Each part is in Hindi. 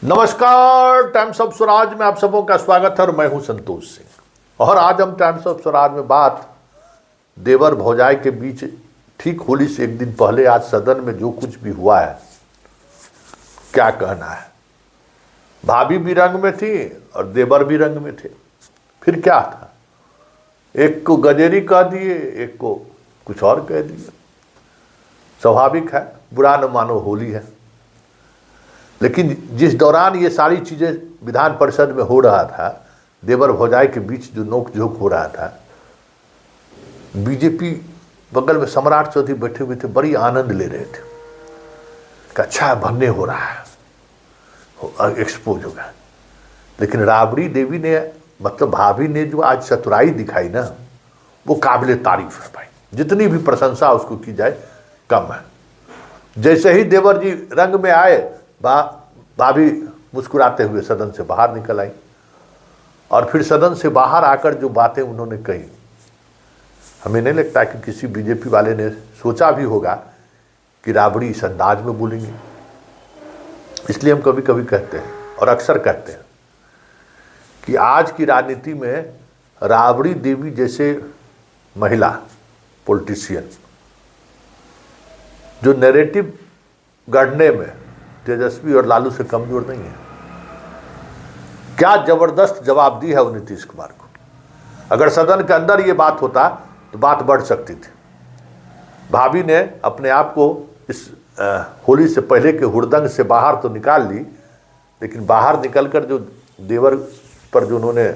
नमस्कार, टाइम्स ऑफ स्वराज में आप सबों का स्वागत है और मैं हूं संतोष सिंह। और आज हम टाइम्स ऑफ स्वराज में बात देवर भौजाई के बीच ठीक होली से एक दिन पहले आज सदन में जो कुछ भी हुआ है, क्या कहना है। भाभी भी रंग में थी और देवर भी रंग में थे। फिर क्या था, एक को गजेरी कह दिए, एक को कुछ और कह दिए। स्वाभाविक है, बुरा न मानो होली है। लेकिन जिस दौरान ये सारी चीज़ें विधान परिषद में हो रहा था, देवर भौजाई के बीच जो नोक झोंक हो रहा था, बीजेपी बगल में सम्राट चौधरी बैठे हुए थे, बड़ी आनंद ले रहे थे कि अच्छा भन्ने हो रहा है, एक्सपोज हो गया। लेकिन राबड़ी देवी ने, मतलब भाभी ने जो आज चतुराई दिखाई ना, वो काबिले तारीफ है भाई। जितनी भी प्रशंसा उसको की जाए कम है। जैसे ही देवर जी रंग में आए, भाभी मुस्कुराते हुए सदन से बाहर निकल आई और फिर सदन से बाहर आकर जो बातें उन्होंने कही, हमें नहीं लगता कि किसी बीजेपी वाले ने सोचा भी होगा कि राबड़ी इस अंदाज में बोलेंगे। इसलिए हम कभी कभी कहते हैं और अक्सर कहते हैं कि आज की राजनीति में राबड़ी देवी जैसे महिला पॉलिटिशियन जो नैरेटिव गढ़ने में तेजस्वी और लालू से कमजोर नहीं है। क्या जबरदस्त जवाब दी है वो नीतीश कुमार को। अगर सदन के अंदर ये बात होता तो बात बढ़ सकती थी। भाभी ने अपने आप को इस होली से पहले के हुड़दंग से बाहर तो निकाल ली, लेकिन बाहर निकलकर जो देवर पर जो उन्होंने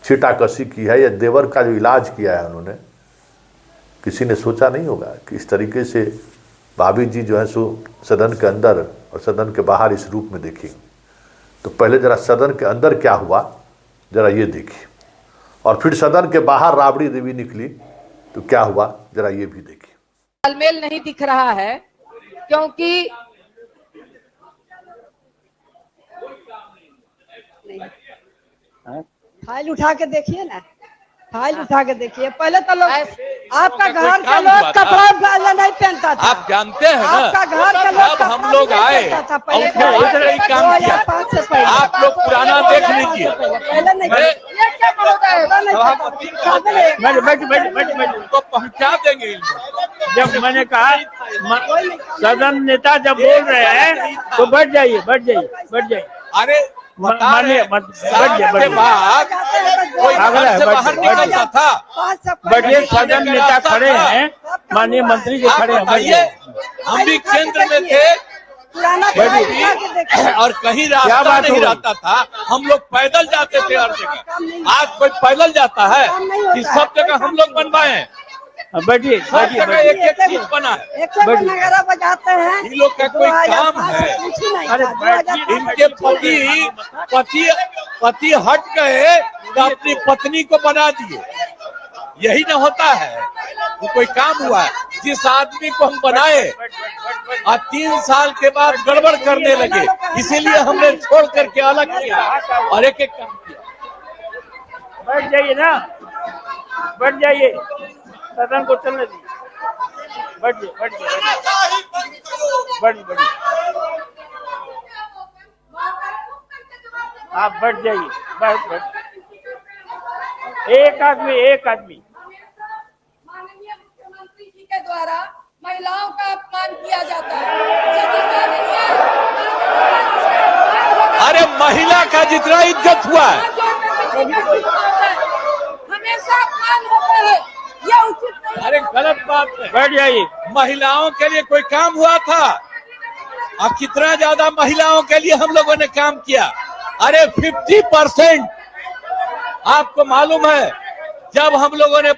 छीटाकशी की है या देवर का जो इलाज किया है उन्होंने, किसी ने सोचा नहीं होगा कि इस तरीके से भाभी जी जो है सो सदन के अंदर और सदन के बाहर इस रूप में देखी। तो पहले जरा सदन के अंदर क्या हुआ जरा ये देखिए, और फिर सदन के बाहर राबड़ी देवी निकली तो क्या हुआ जरा ये भी देखिए। तालमेल नहीं दिख रहा है क्योंकि फाइल उठा के देखिए ना, फाइल उठा के देखिए। पहले तो लोग आपका घर का लोग कपड़ा नहीं पहनता था। आप जानते हैं ना, आपका घर का लोग जब हम लोग आए इधर ही काम किया। आप लोग पुराना देख लीजिए। उनको पहुंचा देंगे। जब मैंने कहा सदन नेता जब बोल रहे हैं तो बैठ जाइए, बैठ जाइए, बैठ जाइए। अरे मानिए के बाद कोई घर से बाहर निकलता था। बैठिए, सदन नेता खड़े हैं, माननीय मंत्री जी खड़े हैं, बताइए, हम भी केंद्र में थे और कहीं रास्ता नहीं रहता था, हम लोग पैदल जाते थे हर जगह। आज कोई पैदल जाता है? इस सब जगह हम लोग बनवाए हैं। बैठिए, सब जगह एक एक चीज बना है। बजाते हैं। इन लोग का कोई काम है? अरे इनके पति हट गए तो अपनी पत्नी को बना दिए। यही न होता है, वो कोई काम हुआ है? जिस आदमी को हम बनाए और 3 साल के बाद गड़बड़ करने लगे, इसीलिए हमने छोड़ करके अलग किया और एक एक काम किया। बैठ जाइए ना, बैठ जाइए, सदन को चलने दीजिए। बैठ जाइए, बैठ जाइए, बैठ आप बैठ जाइए, बैठ। एक आदमी माननीय मुख्यमंत्री जी के द्वारा महिलाओं का अपमान किया जाता है। अरे महिला का जितना इज्जत हुआ है, हमेशा अपमान होता है, यह उचित नहीं। अरे गलत बात है। बैठ जाइए। महिलाओं के लिए कोई काम हुआ था? और कितना ज्यादा महिलाओं के लिए हम लोगों ने काम किया। अरे 50% आपको मालूम है, जब हम लोगों ने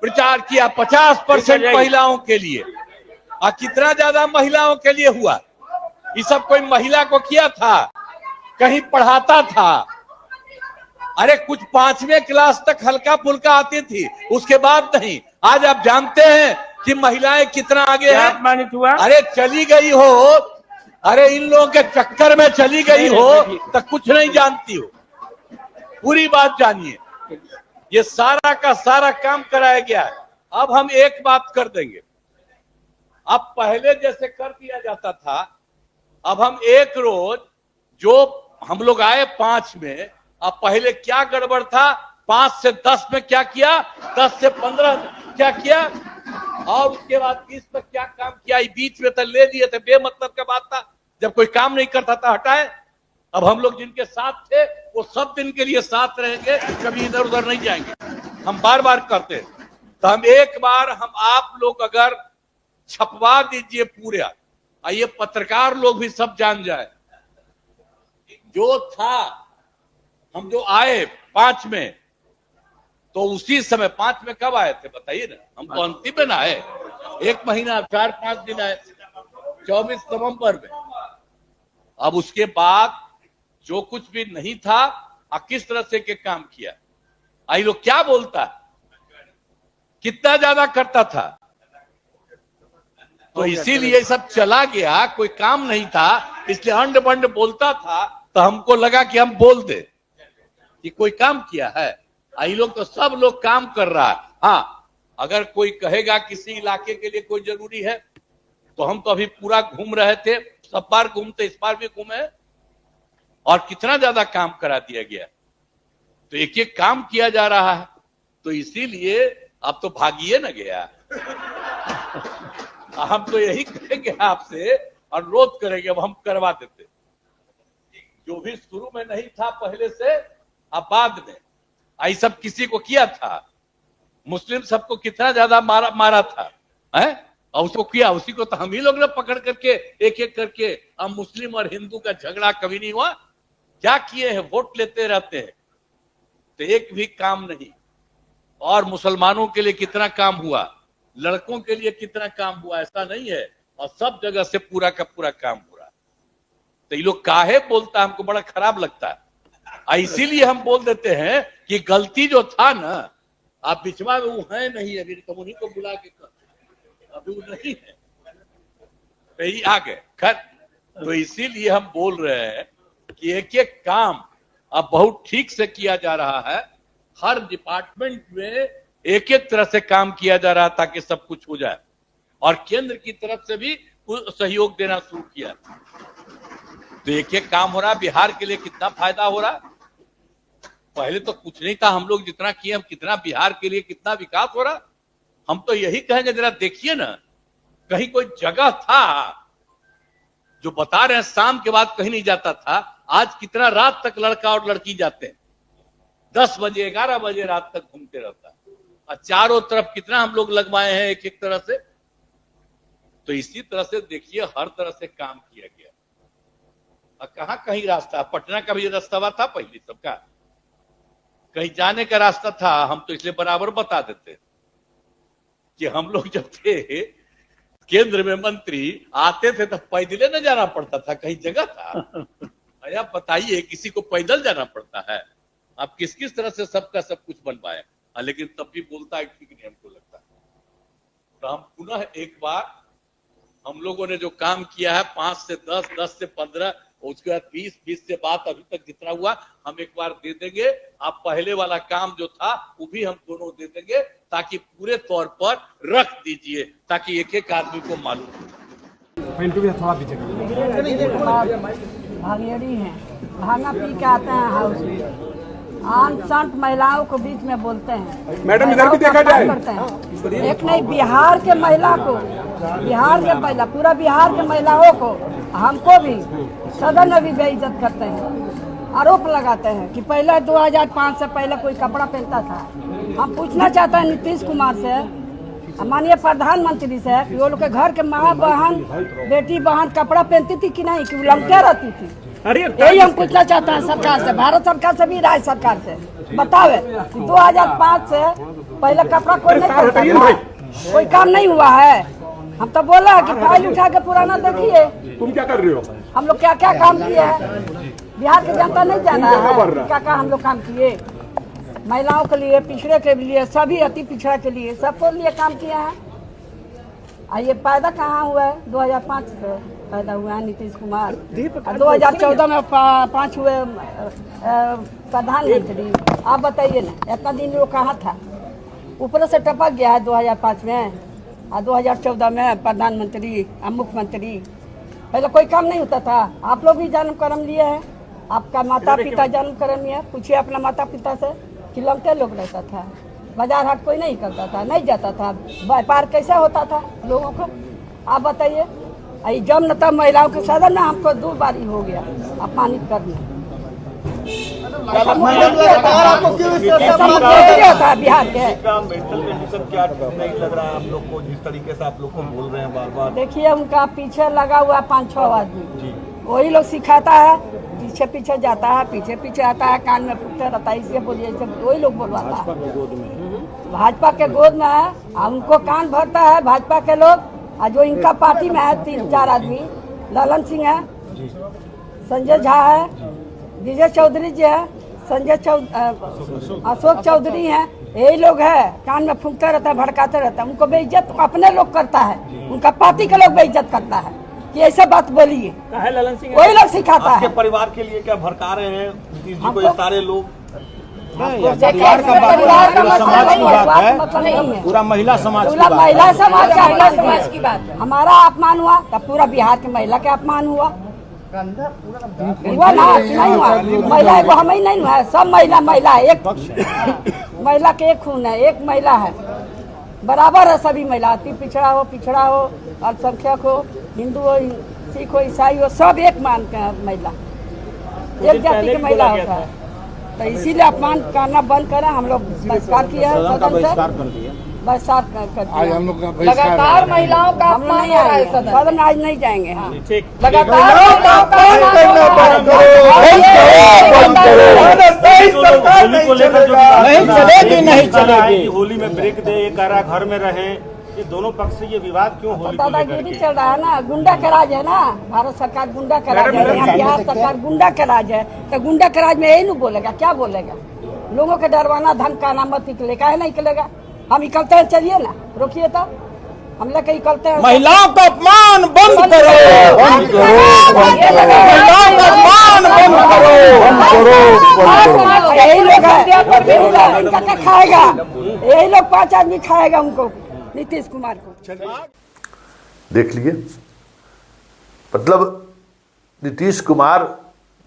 प्रचार किया 50% महिलाओं के लिए, और कितना ज्यादा महिलाओं के लिए हुआ। ये सब कोई महिला को किया था? कहीं पढ़ाता था? अरे कुछ 5वीं क्लास तक हल्का फुल्का आती थी, उसके बाद नहीं। आज आप जानते हैं कि महिलाएं कितना आगे हैं। अपमानित हुआ? अरे चली गई हो, अरे इन लोगों के चक्कर में चली गई हो तो कुछ नहीं जानती हो। पूरी बात जानिए, ये सारा का सारा काम कराया गया है। अब हम एक बात कर देंगे, अब पहले जैसे कर दिया जाता था, अब हम एक रोज जो हम लोग आए 5 में, अब पहले क्या गड़बड़ था, 5 से 10 में क्या किया, 10 से 15 क्या किया, और उसके बाद 20 में क्या काम किया, बीच में तो ले लिए थे, बेमतलब का बात था, जब कोई काम नहीं करता था हटाए। अब हम लोग जिनके साथ थे वो सब दिन के लिए साथ रहेंगे, कभी इधर उधर नहीं जाएंगे, हम बार बार करते हैं। तो हम एक बार, हम आप लोग अगर छपवा दीजिए पूरा, ये पत्रकार लोग भी सब जान जाए, जो था, हम जो आए 5 में, तो उसी समय 5 में कब आए थे बताइए ना, हम तो अंतिम में ना आए, 1 महीना 4-5 दिन आए, 24 नवंबर में। अब उसके बाद जो कुछ भी नहीं था, किस तरह से के काम किया, आई लोग क्या बोलता है, कितना ज्यादा करता था, तो इसीलिए सब चला गया, कोई काम नहीं था, इसलिए अंड बंड बोलता था, तो हमको लगा कि हम बोल दे कि कोई काम किया है। आई लोग तो सब लोग काम कर रहा है। हाँ, अगर कोई कहेगा किसी इलाके के लिए कोई जरूरी है, तो हम तो अभी पूरा घूम रहे थे, सब बार घूमते, इस बार भी घूमे, और कितना ज्यादा काम करा दिया गया, तो एक एक काम किया जा रहा है, तो इसीलिए अब तो भागिए न गया। हम तो यही कहेंगे आपसे, अनुरोध करेंगे, अब हम करवा देते, जो भी शुरू में नहीं था पहले से, अब बाद में आई सब किसी को किया था, मुस्लिम सबको कितना ज्यादा मारा था, है? और उसको किया, उसी को तो हम ही लोग ने पकड़ करके एक एक करके, अब मुस्लिम और हिंदू का झगड़ा कभी नहीं हुआ, क्या किए हैं, वोट लेते रहते हैं, तो एक भी काम नहीं। और मुसलमानों के लिए कितना काम हुआ, लड़कों के लिए कितना काम हुआ, ऐसा नहीं है, और सब जगह से पूरा का पूरा काम हो रहा है। तो ये लोग काहे बोलता है, हमको बड़ा खराब लगता है, इसीलिए हम बोल देते हैं कि गलती जो था ना, आप बिचवा में वो है नहीं, अभी तो उन्हीं को बुला के कर, अभी वो नहीं है, यही आ गए खैर। तो इसीलिए हम बोल रहे हैं कि एक एक काम अब बहुत ठीक से किया जा रहा है, हर डिपार्टमेंट में एक एक तरह से काम किया जा रहा है, ताकि सब कुछ हो जाए, और केंद्र की तरफ से भी सहयोग देना शुरू किया, तो एक एक काम हो रहा है। बिहार के लिए कितना फायदा हो रहा है, पहले तो कुछ नहीं था, हम लोग जितना किए, हम कितना बिहार के लिए कितना विकास हो रहा। हम तो यही कहेंगे, जरा देखिए ना, कहीं कोई जगह था जो बता रहे हैं शाम के बाद कहीं नहीं जाता था, आज कितना रात तक लड़का और लड़की जाते हैं, 10 बजे 11 बजे रात तक घूमते रहता है, और चारों तरफ कितना हम लोग लगवाए हैं एक एक तरह से। तो इसी तरह से देखिए, हर तरह से काम किया गया। कहां कहीं रास्ता, पटना का भी रास्ता था पहले सबका, कहीं जाने का रास्ता था, हम तो इसलिए बराबर बता देते कि हम लोग जब थे केंद्र में मंत्री, आते थे तो पैदल न जाना पड़ता था, कहीं जगह था। आप बताइए, किसी को पैदल जाना पड़ता है, आप किस किस तरह से सबका सब कुछ बनवाए, लेकिन तब भी बोलता है ठीक नहीं, हमको लगता है। तो हम पुनः एक बार, हम लोगों ने जो काम किया है 5 से 10, 10 से 15, उसके बाद 20, 20 से बात अभी तक जितना हुआ हम एक बार दे देंगे। आप पहले वाला काम जो था वो भी हम दोनों दे देंगे, ताकि पूरे तौर पर रख दीजिए, ताकि एक एक आदमी को मालूम हो। भागेड़ी हैं, भांगा पी के आते हैं हाउस में, आन संत महिलाओं को बीच में बोलते हैं, मैडम इधर भी देखा जाए, करते हैं। एक नहीं, बिहार के महिला को, बिहार के महिला, पूरा बिहार के महिलाओं को, हमको भी सदन में भी बेइज्जत करते हैं, आरोप लगाते हैं कि पहले 2005 से पहले कोई कपड़ा पहनता था। हम पूछना चाहते हैं नीतीश कुमार से, माननीय प्रधानमंत्री से, कि वो लोग के घर के माँ बहन, बेटी बहन कपड़ा पहनती थी कि नहीं, कि लमके रहती थी, यही हम पूछना चाहते हैं सरकार से, भारत सरकार से भी, राज्य सरकार से। बतावे कि 2005 से पहले कपड़ा कोई नहीं पहनता था, कोई काम नहीं हुआ है। हम तो बोला कि फाइल उठा के पुराना देखिए, तुम क्या कर रहे हो, हम लोग क्या क्या काम किए हैं, बिहार की जनता नहीं जाना है क्या क्या हम लोग काम किए, महिलाओं के लिए, पिछड़े के लिए, सभी अति पिछड़ा के लिए, सबको लिए काम किया है। ये पैदा कहाँ हुआ है, 2005 से पैदा हुआ है नीतीश कुमार, 2014 में 5 हुए प्रधानमंत्री। आप बताइए ना, इतना दिन वो कहाँ था, ऊपर से टपक गया है 2005 में, और 2014 में प्रधानमंत्री, मुख्यमंत्री। पहले कोई काम नहीं होता था। आप लोग भी जन्म कर्म लिए हैं, आपका माता पिता जन्म कर्म लिए, पूछिए अपना माता पिता से कि लमते लोग रहता था, बाजार हाट कोई नहीं करता था, नहीं जाता था, व्यापार कैसे होता था लोगों को, आप बताइए। जब न तब महिलाओं के सदन में हमको 2 बारी हो गया अपमानित करना। होता है बिहार के। मेंटल कंडीशन क्या नहीं लग रहा है आप लोग को, जिस तरीके से आप लोग को बोल रहे हैं बार बार? देखिए उनका पीछे लगा हुआ 5-6 आदमी, वही लोग सिखाता है, पीछे पीछे जाता है, पीछे पीछे आता है, कान में फूटते रहता है, इसलिए बोलिए वही लोग बोलवाता है। भाजपा के गोद में है, उनको कान भरता है भाजपा के लोग। और जो इनका पार्टी में है 3-4 आदमी, ललन सिंह है, संजय झा है, विजय चौधरी जी है, अशोक चौधरी हैं, यही लोग है, कान में फूंकते रहता है, भड़काते रहता है। उनको बेइज्जत अपने लोग करता है, उनका पार्टी के लोग बेइज्जत करता है कि ऐसे बात बोलिए, ललन सिंह वही लोग सिखाता आपके है। परिवार के लिए क्या भड़का रहे हैं नीतीश जी को ये सारे लोग? परिवार का बात समाज की बात है, है, पूरा महिला समाज की पूरा बात महिला समाज की बात है। हमारा अपमान हुआ तब पूरा बिहार के महिला के अपमान हुआ ना, नहीं हुआ। महिला को हम ही नहीं हुआ, सब महिला है, एक महिला के एक खून है, एक महिला है, बराबर है सभी महिला, अति पिछड़ा हो, अल्पसंख्यक हो, हिंदू हो, सिख हो, ईसाई हो, सब एक मान के महिला, एक जाति की महिला होता है। तो इसीलिए अपमान करना बंद करें, हम लोग बहिष्कार किया है, सदन का सदन बहिष्कार से कर दिया। बहिष्कार कर आज दिया। हम लोग का लगातार महिलाओं का हम अपमान नहीं हो रहा है आएंगे, सदन। सदन आज नहीं जाएंगे। हाँ, लगातार महिलाओं का अपमान हो रहा है। होली को लेकर जो नहीं चलेगी, नहीं चलेगी। कि होली में ब्रेक दे, ये कह रहा है घर में रहे, ये दोनों पक्ष से ये विवाद क्यों होली को लेकर दादागिरी चल रहा है ना, गुंडा का राज है ना, भारत सरकार गुंडा का राज है, यहाँ बिहार सरकार गुंडा का राज है, तो गुंडा के राज में यही नहीं बोलेगा, क्या बोलेगा? लोगों के डरवाना, धमकाना मत निकले, काहे नहीं निकलेगा? हम निकलते हैं, चलिए ना, रोकिए तो हम लेके निकलते हैं। महिलाओं का अपमान बंद करो, बंद करो, महिलाओं का अपमान बंद करो। यही लोग है, इनका क्या खाएगा? यही लोग 5 आदमी खाएगा उनको, नीतीश कुमार को। देख लिए, मतलब नीतीश कुमार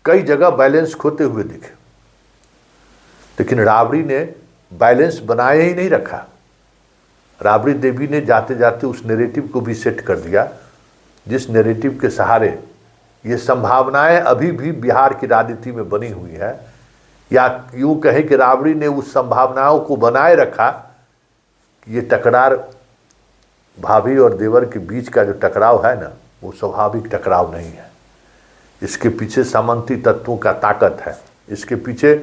कई जगह बैलेंस खोते हुए दिखे, लेकिन राबड़ी ने बैलेंस बनाए ही नहीं रखा। राबड़ी देवी ने जाते जाते उस नैरेटिव को भी सेट कर दिया, जिस नैरेटिव के सहारे ये संभावनाएं अभी भी बिहार की राजनीति में बनी हुई है, या यूं कहें कि राबड़ी ने उस संभावनाओं को बनाए रखा कि ये टकरार भाभी और देवर के बीच का जो टकराव है ना, वो स्वाभाविक टकराव नहीं है। इसके पीछे सामंती तत्वों का ताकत है, इसके पीछे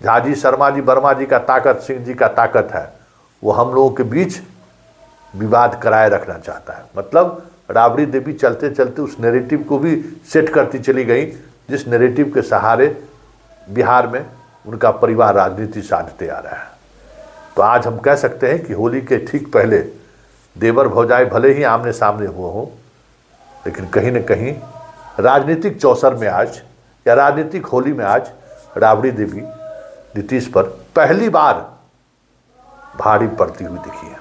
झाजी शर्मा जी, वर्मा जी का ताकत, सिंह जी का ताकत है। वो हम लोगों के बीच विवाद कराए रखना चाहता है। मतलब राबड़ी देवी चलते चलते उस नैरेटिव को भी सेट करती चली गई, जिस नैरेटिव के सहारे बिहार में उनका परिवार राजनीति साधते आ रहा है। तो आज हम कह सकते हैं कि होली के ठीक पहले देवर भौजाई भले ही आमने सामने हुए हों, लेकिन कहीं न कहीं राजनीतिक चौसर में आज, या राजनीतिक होली में आज राबड़ी देवी नीतीश पर पहली बार भारी पड़ती हुई दिखी है।